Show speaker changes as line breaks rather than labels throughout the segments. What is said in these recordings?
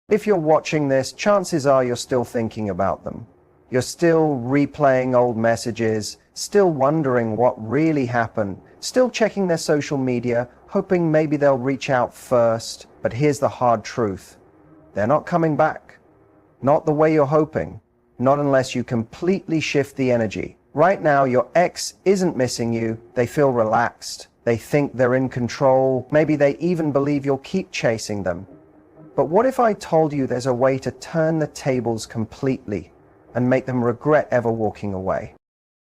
If you're watching this, chances are you're still thinking about them. You're still replaying old messages, still wondering what really happened, still checking their social media, hoping maybe they'll reach out first. But here's the hard truth. They're not coming back. Not the way you're hoping. Not unless you completely shift the energy. Right now, your ex isn't missing you. They feel relaxed. They think they're in control. Maybe they even believe you'll keep chasing them. But what if I told you there's a way to turn the tables completely and make them regret ever walking away?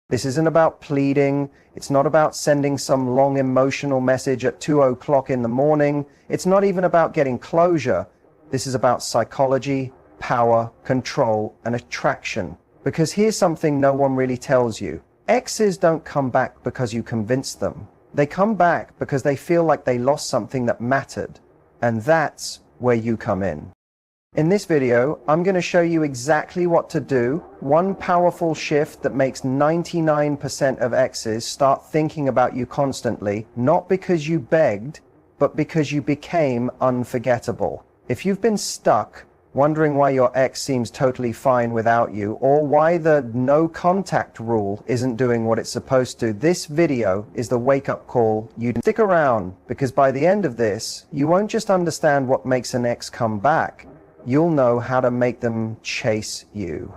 This isn't about pleading. It's not about sending some long emotional message at 2 o'clock in the morning. It's not even about getting closure. This is about psychology, power, control, and attraction. Because here's something no one really tells you. Exes don't come back because you convince them. They come back because they feel like they lost something that mattered. And that's where you come in. In this video, I'm going to show you exactly what to do, one powerful shift that makes 99% of exes start thinking about you constantly, not because you begged, but because you became unforgettable. If you've been stuck, wondering why your ex seems totally fine without you, or why the no contact rule isn't doing what it's supposed to, this video is the wake-up call. You stick around, because by the end of this, you won't just understand what makes an ex come back, you'll know how to make them chase you.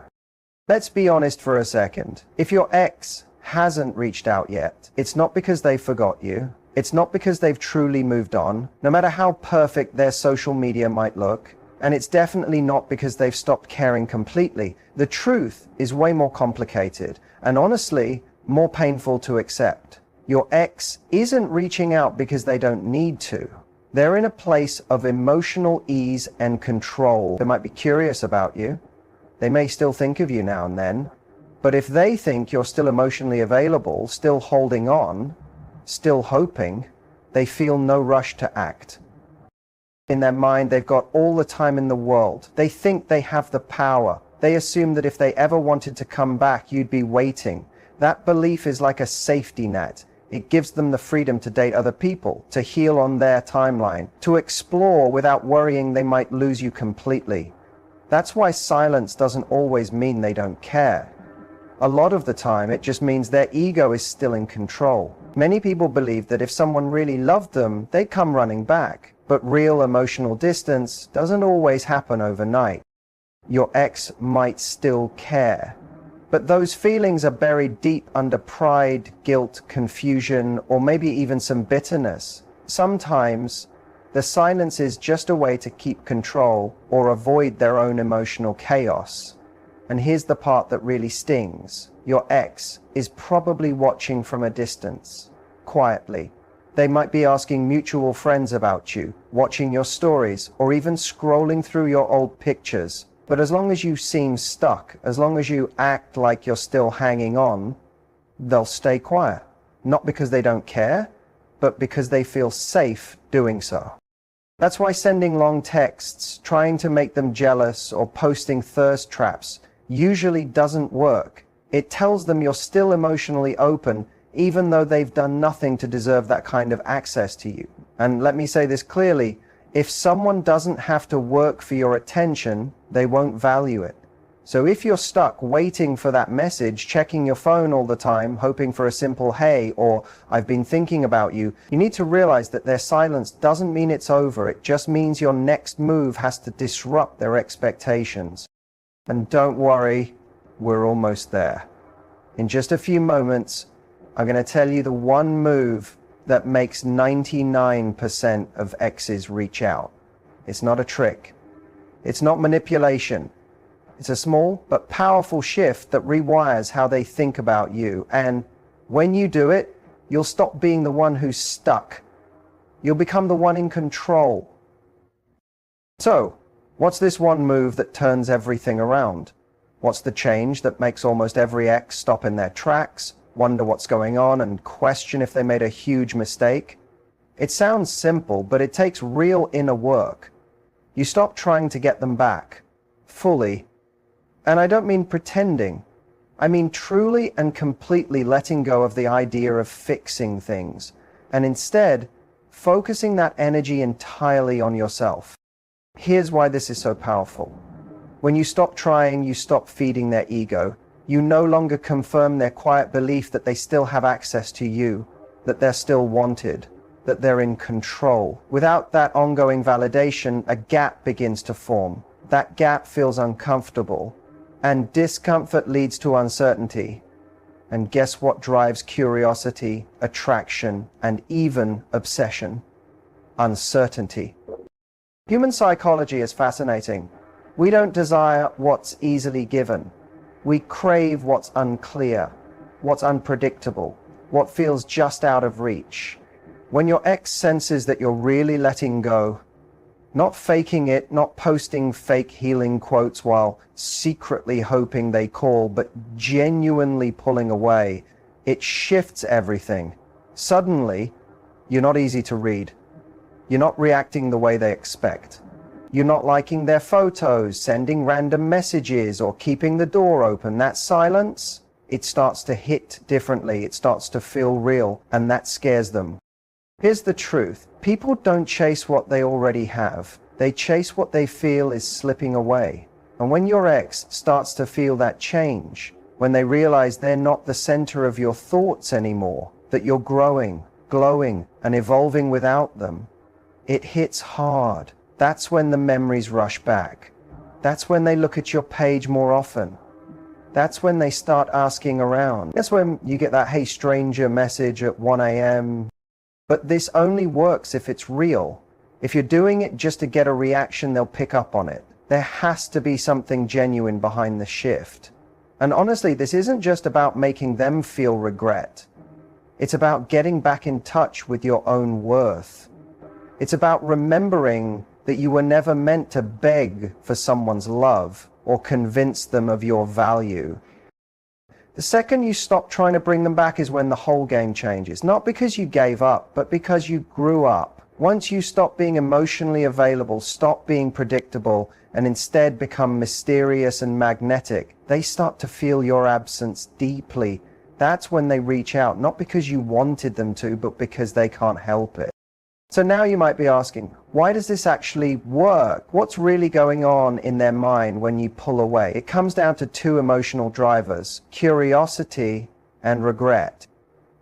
Let's be honest for a second. If your ex hasn't reached out yet, it's not because they forgot you. It's not because they've truly moved on, no matter how perfect their social media might look. And it's definitely not because they've stopped caring completely. The truth is way more complicated and honestly, more painful to accept. Your ex isn't reaching out because they don't need to. They're in a place of emotional ease and control. They might be curious about you. They may still think of you now and then. But if they think you're still emotionally available, still holding on, still hoping, they feel no rush to act. In their mind, they've got all the time in the world. They think they have the power. They assume that if they ever wanted to come back, you'd be waiting. That belief is like a safety net. It gives them the freedom to date other people, to heal on their timeline, to explore without worrying they might lose you completely. That's why silence doesn't always mean they don't care. A lot of the time, it just means their ego is still in control. Many people believe that if someone really loved them, they'd come running back. But real emotional distance doesn't always happen overnight. Your ex might still care. But those feelings are buried deep under pride, guilt, confusion, or maybe even some bitterness. Sometimes, the silence is just a way to keep control or avoid their own emotional chaos. And here's the part that really stings. Your ex is probably watching from a distance, quietly. They might be asking mutual friends about you, watching your stories, or even scrolling through your old pictures. But as long as you seem stuck, as long as you act like you're still hanging on, they'll stay quiet. Not because they don't care, but because they feel safe doing so. That's why sending long texts, trying to make them jealous, or posting thirst traps usually doesn't work. It tells them you're still emotionally open, even though they've done nothing to deserve that kind of access to you. And let me say this clearly, if someone doesn't have to work for your attention, they won't value it. So if you're stuck waiting for that message, checking your phone all the time, hoping for a simple hey, or I've been thinking about you, you need to realize that their silence doesn't mean it's over. It just means your next move has to disrupt their expectations. And don't worry, we're almost there. In just a few moments, I'm going to tell you the one move that makes 99% of exes reach out. It's not a trick. It's not manipulation. It's a small but powerful shift that rewires how they think about you. And when you do it, you'll stop being the one who's stuck. You'll become the one in control. So, what's this one move that turns everything around? What's the change that makes almost every ex stop in their tracks, wonder what's going on, and question if they made a huge mistake? It sounds simple, but it takes real inner work. You stop trying to get them back, fully. And I don't mean pretending. I mean truly and completely letting go of the idea of fixing things, and instead, focusing that energy entirely on yourself. Here's why this is so powerful. When you stop trying, you stop feeding their ego. You no longer confirm their quiet belief that they still have access to you, that they're still wanted, that they're in control. Without that ongoing validation, a gap begins to form. That gap feels uncomfortable, and discomfort leads to uncertainty. And guess what drives curiosity, attraction, and even obsession? Uncertainty. Human psychology is fascinating. We don't desire what's easily given. We crave what's unclear, what's unpredictable, what feels just out of reach. When your ex senses that you're really letting go, not faking it, not posting fake healing quotes while secretly hoping they call, but genuinely pulling away, it shifts everything. Suddenly, you're not easy to read. You're not reacting the way they expect. You're not liking their photos, sending random messages, or keeping the door open. That silence, it starts to hit differently. It starts to feel real, and that scares them. Here's the truth. People don't chase what they already have. They chase what they feel is slipping away. And when your ex starts to feel that change, when they realize they're not the center of your thoughts anymore, that you're growing, glowing, and evolving without them, it hits hard. That's when the memories rush back. That's when they look at your page more often. That's when they start asking around. That's when you get that "Hey stranger" message at 1 a.m. But this only works if it's real. If you're doing it just to get a reaction, they'll pick up on it. There has to be something genuine behind the shift. And honestly, this isn't just about making them feel regret. It's about getting back in touch with your own worth. It's about remembering that you were never meant to beg for someone's love or convince them of your value. The second you stop trying to bring them back is when the whole game changes. Not because you gave up, but because you grew up. Once you stop being emotionally available, stop being predictable, and instead become mysterious and magnetic, they start to feel your absence deeply. That's when they reach out, not because you wanted them to, but because they can't help it. So now you might be asking, why does this actually work? What's really going on in their mind when you pull away? It comes down to two emotional drivers: curiosity and regret.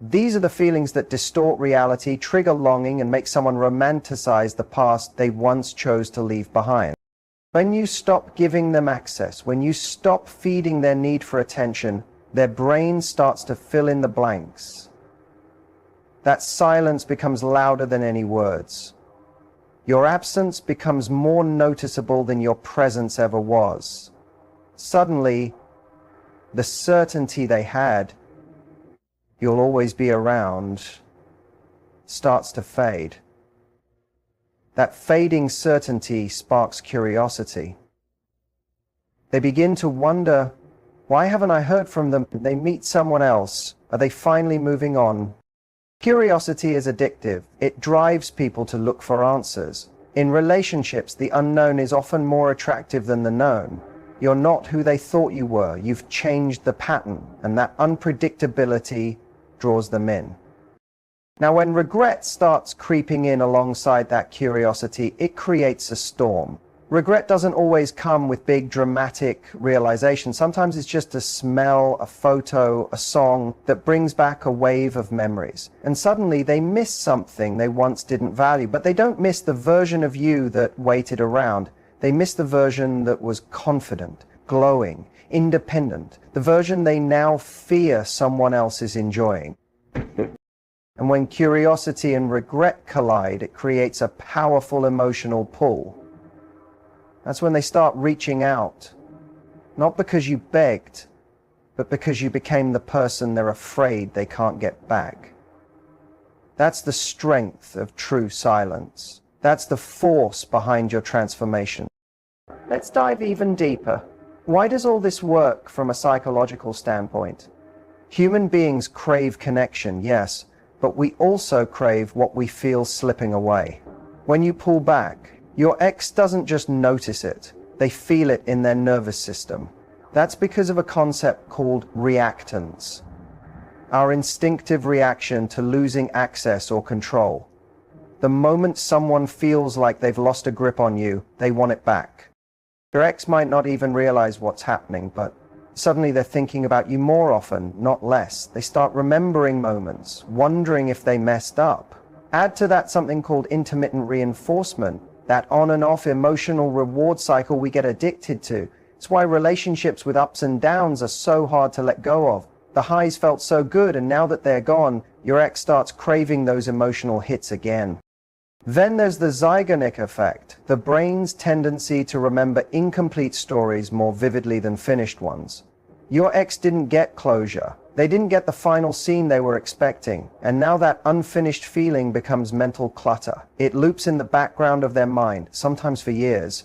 These are the feelings that distort reality, trigger longing, and make someone romanticize the past they once chose to leave behind. When you stop giving them access, when you stop feeding their need for attention, their brain starts to fill in the blanks. That silence becomes louder than any words. Your absence becomes more noticeable than your presence ever was. Suddenly, the certainty they had, "You'll always be around," starts to fade. That fading certainty sparks curiosity. They begin to wonder, why haven't I heard from them? They meet someone else. Are they finally moving on? Curiosity is addictive. It drives people to look for answers. In relationships, the unknown is often more attractive than the known. You're not who they thought you were. You've changed the pattern, and that unpredictability draws them in. Now, when regret starts creeping in alongside that curiosity, it creates a storm. Regret doesn't always come with big dramatic realization. Sometimes it's just a smell, a photo, a song that brings back a wave of memories. And suddenly they miss something they once didn't value, but they don't miss the version of you that waited around. They miss the version that was confident, glowing, independent, the version they now fear someone else is enjoying. And when curiosity and regret collide, it creates a powerful emotional pull. That's when they start reaching out, not because you begged, but because you became the person they're afraid they can't get back. That's the strength of true silence. That's the force behind your transformation. Let's dive even deeper. Why does all this work from a psychological standpoint? Human beings crave connection, yes, but we also crave what we feel slipping away. When you pull back, your ex doesn't just notice it, they feel it in their nervous system. That's because of a concept called reactance, our instinctive reaction to losing access or control. The moment someone feels like they've lost a grip on you, they want it back. Your ex might not even realize what's happening, but suddenly they're thinking about you more often, not less. They start remembering moments, wondering if they messed up. Add to that something called intermittent reinforcement, that on and off emotional reward cycle we get addicted to. It's why relationships with ups and downs are so hard to let go of. The highs felt so good, and now that they're gone, your ex starts craving those emotional hits again. Then there's the Zeigarnik effect, the brain's tendency to remember incomplete stories more vividly than finished ones. Your ex didn't get closure. They didn't get the final scene they were expecting, and now that unfinished feeling becomes mental clutter. It loops in the background of their mind, sometimes for years.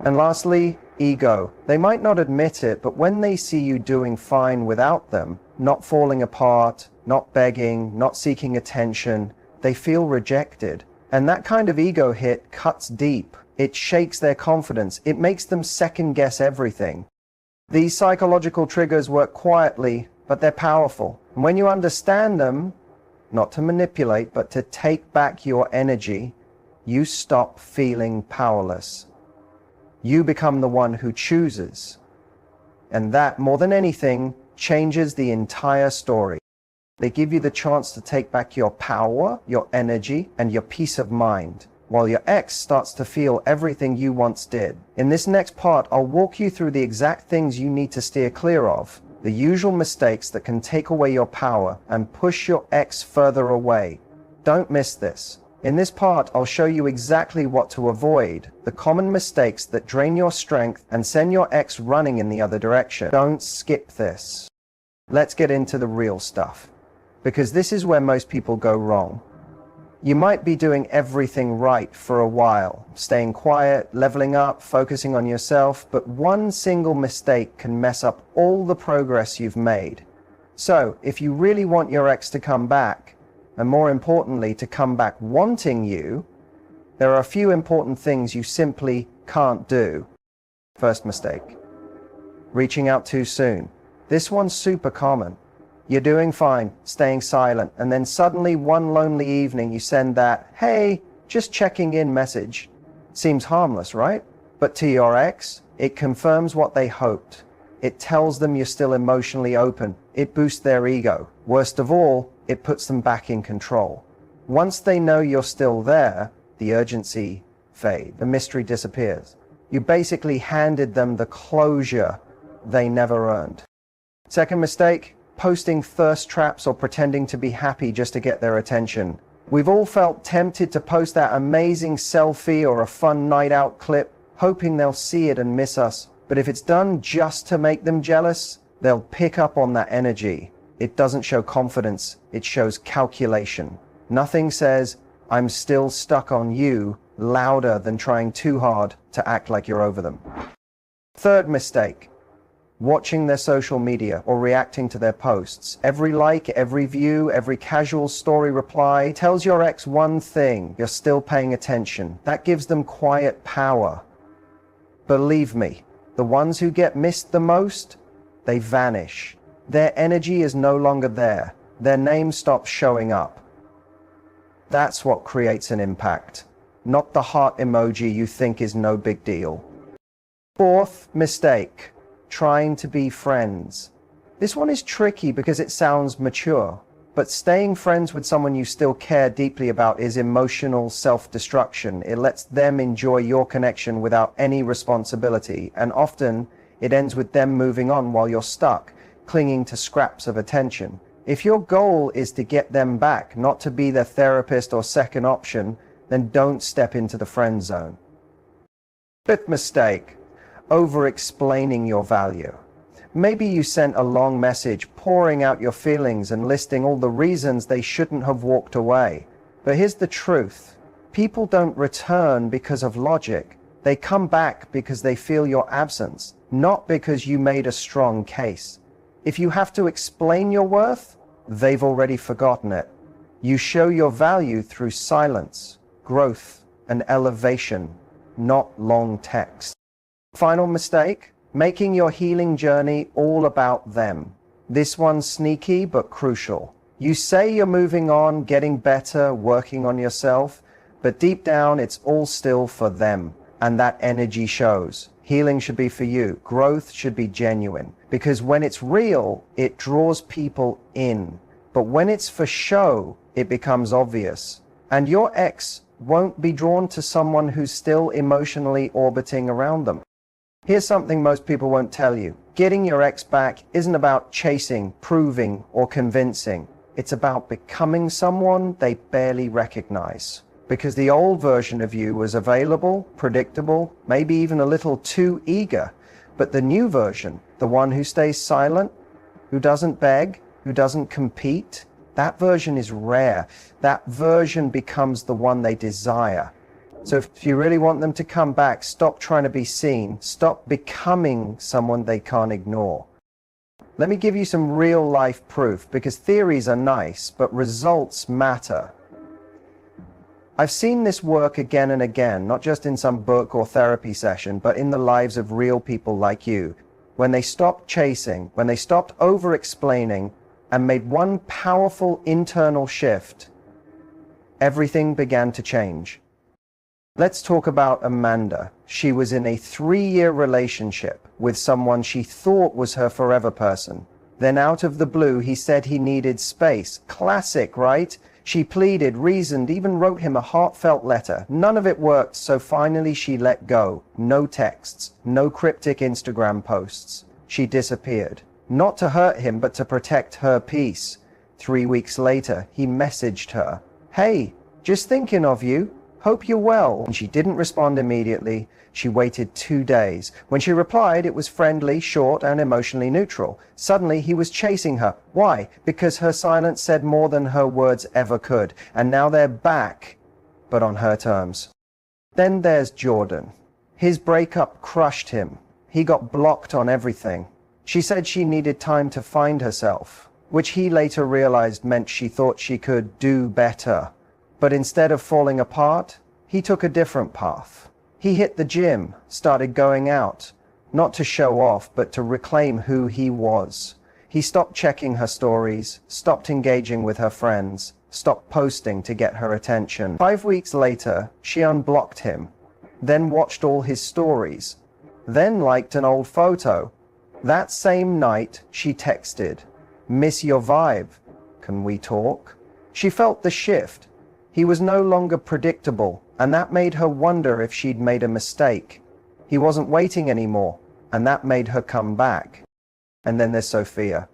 And lastly, ego. They might not admit it, but when they see you doing fine without them, not falling apart, not begging, not seeking attention, they feel rejected. And that kind of ego hit cuts deep. It shakes their confidence. It makes them second guess everything. These psychological triggers work quietly, but they're powerful. And when you understand them, not to manipulate, but to take back your energy, you stop feeling powerless. You become the one who chooses. And that, more than anything, changes the entire story. They give you the chance to take back your power, your energy, and your peace of mind, while your ex starts to feel everything you once did. In this next part, I'll walk you through the exact things you need to steer clear of, the usual mistakes that can take away your power and push your ex further away. Don't miss this. In this part, I'll show you exactly what to avoid, the common mistakes that drain your strength and send your ex running in the other direction. Don't skip this. Let's get into the real stuff, because this is where most people go wrong. You might be doing everything right for a while, staying quiet, leveling up, focusing on yourself, but one single mistake can mess up all the progress you've made. So, if you really want your ex to come back, and more importantly, to come back wanting you, there are a few important things you simply can't do. First mistake: reaching out too soon. This one's super common. You're doing fine, staying silent, and then suddenly one lonely evening you send that, "Hey, just checking in" message. Seems harmless, right? But to your ex, it confirms what they hoped. It tells them you're still emotionally open. It boosts their ego. Worst of all, it puts them back in control. Once they know you're still there, the urgency fades, the mystery disappears. You basically handed them the closure they never earned. Second mistake: posting thirst traps or pretending to be happy just to get their attention. We've all felt tempted to post that amazing selfie or a fun night out clip, hoping they'll see it and miss us. But if it's done just to make them jealous, they'll pick up on that energy. It doesn't show confidence, it shows calculation. Nothing says, "I'm still stuck on you," louder than trying too hard to act like you're over them. Third mistake: watching their social media or reacting to their posts. Every like, every view, every casual story reply tells your ex one thing: you're still paying attention. That gives them quiet power. Believe me, the ones who get missed the most, they vanish. Their energy is no longer there. Their name stops showing up. That's what creates an impact, not the heart emoji you think is no big deal. Fourth mistake: trying to be friends. This one is tricky because it sounds mature, but staying friends with someone you still care deeply about is emotional self-destruction. It lets them enjoy your connection without any responsibility, and often it ends with them moving on while you're stuck, clinging to scraps of attention. If your goal is to get them back, not to be their therapist or second option, then don't step into the friend zone. Fifth mistake: over-explaining your value. Maybe you sent a long message pouring out your feelings and listing all the reasons they shouldn't have walked away. But here's the truth: people don't return because of logic. They come back because they feel your absence, not because you made a strong case. If you have to explain your worth, they've already forgotten it. You show your value through silence, growth, and elevation, not long text. Final mistake: making your healing journey all about them. This one's sneaky but crucial. You say you're moving on, getting better, working on yourself, But deep down, it's all still for them. And that energy shows. Healing should be for you. Growth should be genuine. Because when it's real, it draws people in. But when it's for show, it becomes obvious. And your ex won't be drawn to someone who's still emotionally orbiting around them. Here's something most people won't tell you. Getting your ex back isn't about chasing, proving, or convincing. It's about becoming someone they barely recognize. Because the old version of you was available, predictable, maybe even a little too eager. But the new version, the one who stays silent, who doesn't beg, who doesn't compete, that version is rare. That version becomes the one they desire. So if you really want them to come back, stop trying to be seen. Stop becoming someone they can't ignore. Let me give you some real life proof, because theories are nice, but results matter. I've seen this work again and again, not just in some book or therapy session, but in the lives of real people like you. When they stopped chasing, when they stopped over-explaining, and made one powerful internal shift, everything began to change. Let's talk about Amanda. She was in a 3-year relationship with someone she thought was her forever person. Then out of the blue, he said he needed space. Classic, right? She pleaded, reasoned, even wrote him a heartfelt letter. None of it worked, so finally she let go. No texts, no cryptic Instagram posts. She disappeared. Not to hurt him, but to protect her peace. 3 weeks later, he messaged her. Hey, just thinking of you. Hope you're well. And she didn't respond immediately. She waited 2 days. When she replied, it was friendly, short, and emotionally neutral. Suddenly, he was chasing her. Why? Because her silence said more than her words ever could. And now they're back, but on her terms. Then there's Jordan. His breakup crushed him. He got blocked on everything. She said she needed time to find herself, which he later realized meant she thought she could do better. But instead of falling apart, he took a different path. He hit the gym, started going out, not to show off, but to reclaim who he was. He stopped checking her stories, stopped engaging with her friends, stopped posting to get her attention. 5 weeks later, she unblocked him, then watched all his stories, then liked an old photo. That same night, she texted, "Miss your vibe. Can we talk?" She felt the shift. He was no longer predictable, and that made her wonder if she'd made a mistake. He wasn't waiting anymore, and that made her come back. And then there's Sophia.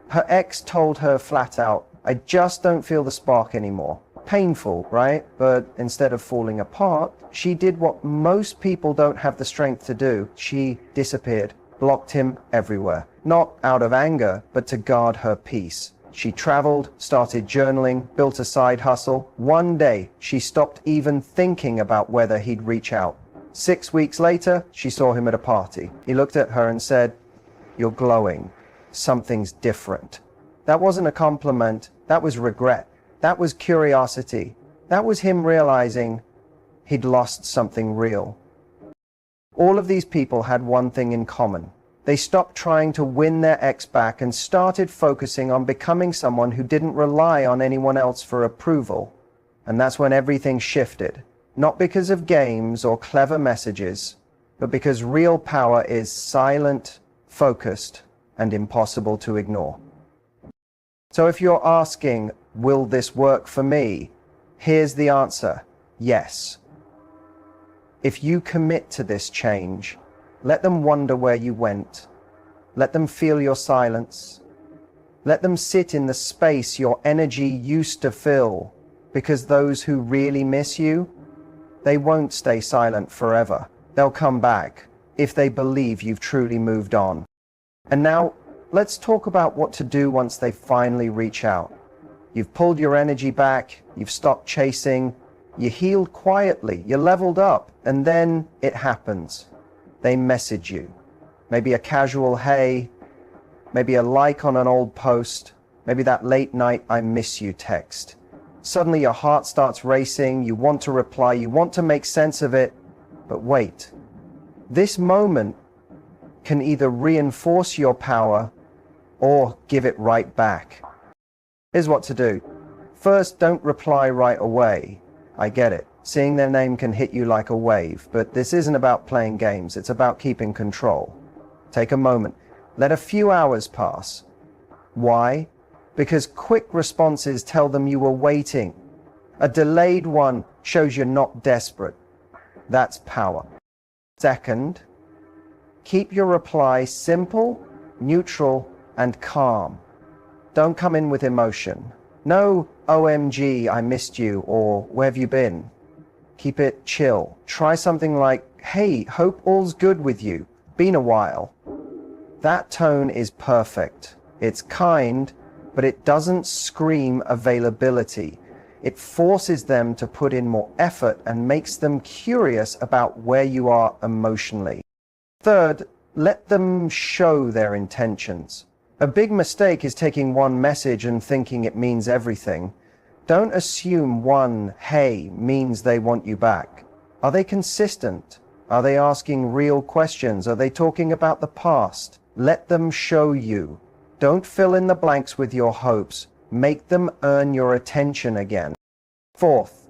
Her ex told her flat out, "I just don't feel the spark anymore." Painful, right? But instead of falling apart, she did what most people don't have the strength to do. She disappeared. Blocked him everywhere. Not out of anger, but to guard her peace. She traveled, started journaling, built a side hustle. One day, she stopped even thinking about whether he'd reach out. 6 weeks later, she saw him at a party. He looked at her and said, "You're glowing. Something's different." That wasn't a compliment. That was regret. That was curiosity. That was him realizing he'd lost something real. All of these people had one thing in common. They stopped trying to win their ex back and started focusing on becoming someone who didn't rely on anyone else for approval. And that's when everything shifted. Not because of games or clever messages, but because real power is silent, focused, and impossible to ignore. So if you're asking, will this work for me? Here's the answer: yes. If you commit to this change, let them wonder where you went. Let them feel your silence. Let them sit in the space your energy used to fill, because those who really miss you, they won't stay silent forever. They'll come back if they believe you've truly moved on. And now, let's talk about what to do once they finally reach out. You've pulled your energy back, you've stopped chasing, you healed quietly, you leveled up, and then it happens. They message you. Maybe a casual hey, maybe a like on an old post, maybe that late night "I miss you" text. Suddenly your heart starts racing, you want to reply, you want to make sense of it, but wait. This moment can either reinforce your power or give it right back. Here's what to do. First, don't reply right away. I get it. Seeing their name can hit you like a wave, but this isn't about playing games. It's about keeping control. Take a moment. Let a few hours pass. Why? Because quick responses tell them you were waiting. A delayed one shows you're not desperate. That's power. Second, keep your reply simple, neutral, and calm. Don't come in with emotion. No OMG, I missed you, or where have you been? Keep it chill. Try something like, hey, hope all's good with you. Been a while. That tone is perfect. It's kind, but it doesn't scream availability. It forces them to put in more effort and makes them curious about where you are emotionally. Third, let them show their intentions. A big mistake is taking one message and thinking it means everything. Don't assume one hey means they want you back. Are they consistent? Are they asking real questions? Are they talking about the past? Let them show you. Don't fill in the blanks with your hopes. Make them earn your attention again. Fourth,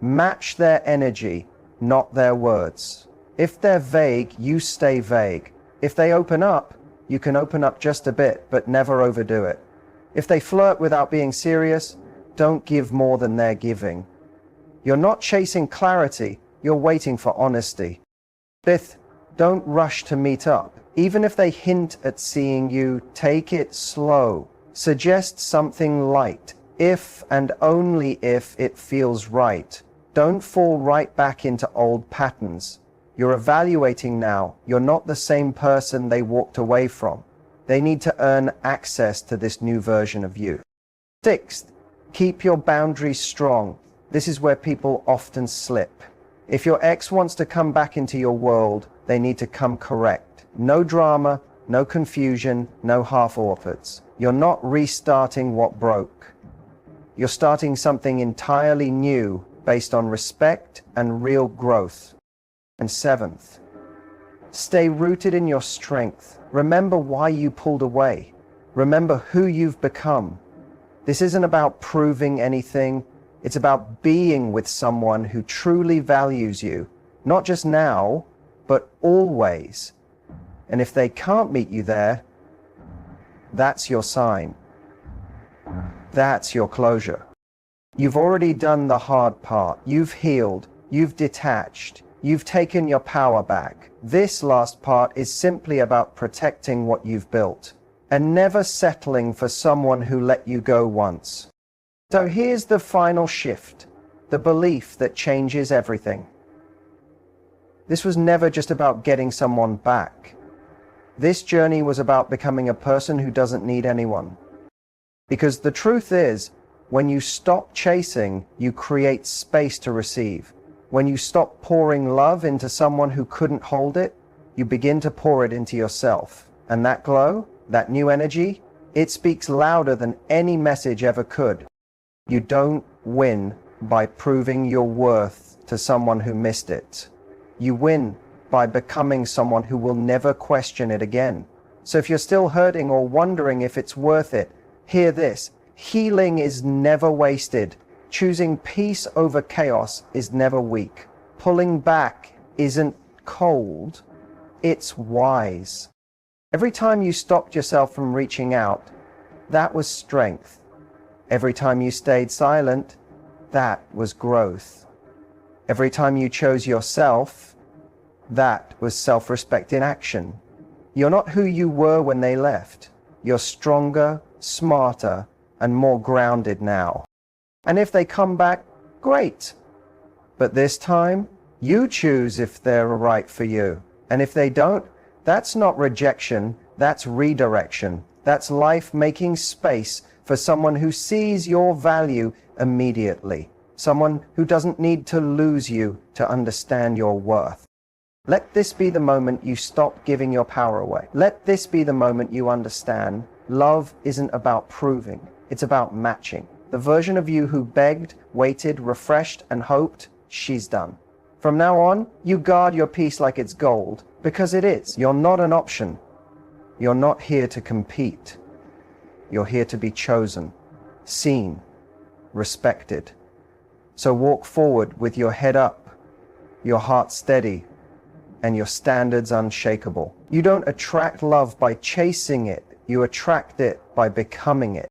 match their energy, not their words. If they're vague, you stay vague. If they open up, you can open up just a bit, but never overdo it. If they flirt without being serious, don't give more than they're giving. You're not chasing clarity, you're waiting for honesty. Fifth, don't rush to meet up. Even if they hint at seeing you, take it slow. Suggest something light, if and only if it feels right. Don't fall right back into old patterns. You're evaluating now. You're not the same person they walked away from. They need to earn access to this new version of you. Sixth, keep your boundaries strong. This is where people often slip. If your ex wants to come back into your world, they need to come correct. No drama, no confusion, no half-orphans. You're not restarting what broke. You're starting something entirely new based on respect and real growth. And seventh, stay rooted in your strength. Remember why you pulled away. Remember who you've become. This isn't about proving anything. It's about being with someone who truly values you, not just now, but always. And if they can't meet you there, that's your sign. That's your closure. You've already done the hard part. You've healed. You've detached. You've taken your power back. This last part is simply about protecting what you've built and never settling for someone who let you go once. So here's the final shift, the belief that changes everything. This was never just about getting someone back. This journey was about becoming a person who doesn't need anyone. Because the truth is, when you stop chasing, you create space to receive. When you stop pouring love into someone who couldn't hold it, you begin to pour it into yourself. And that glow, that new energy, it speaks louder than any message ever could. You don't win by proving your worth to someone who missed it. You win by becoming someone who will never question it again. So if you're still hurting or wondering if it's worth it, hear this. Healing is never wasted. Choosing peace over chaos is never weak. Pulling back isn't cold, it's wise. Every time you stopped yourself from reaching out, that was strength. Every time you stayed silent, that was growth. Every time you chose yourself, that was self-respect in action. You're not who you were when they left. You're stronger, smarter, and more grounded now. And if they come back, great. But this time, you choose if they're right for you. And if they don't, that's not rejection, that's redirection. That's life making space for someone who sees your value immediately. Someone who doesn't need to lose you to understand your worth. Let this be the moment you stop giving your power away. Let this be the moment you understand love isn't about proving, it's about matching. The version of you who begged, waited, refreshed, and hoped, she's done. From now on, you guard your peace like it's gold, because it is. You're not an option. You're not here to compete. You're here to be chosen, seen, respected. So walk forward with your head up, your heart steady, and your standards unshakable. You don't attract love by chasing it, you attract it by becoming it.